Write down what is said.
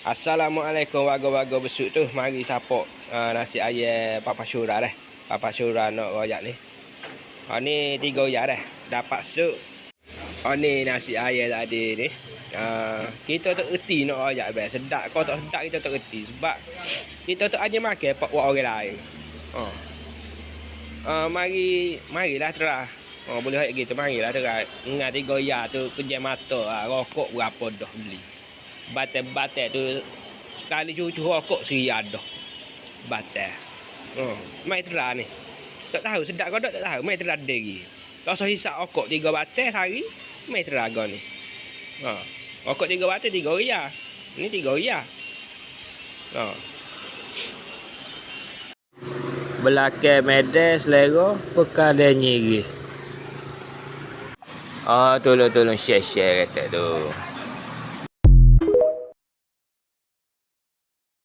Assalamualaikum warga-warga besuk tu. Mari sapok nasi ayam Papa Syura dah. Papa Syura nak royak ni. Ni 3 royak dah. Dapat sup. Ni nasi ayam tadi ni. Kita tak erti nak royak bang. Sedap kau tak sedap kita tak erti. Sebab kita tak aja makan pak buat orang lain. Marilah terah. Boleh royak gitu. Marilah terah. Ingat 3 royak tu kerja mata. Rokok berapa dah beli. Batai-batai tu sekali cucu rokok serian dah. Batai. Mai terah ni. Tak tahu sedap kau tak tahu. Mai terah lagi. Tak usah hisap rokok 3 batai sehari. Mai terah kau ni. Rokok 3 batai 3 riyal. Ni 3 riyal. Belakang medan selera perkara nyiri. Tolong share kata tu.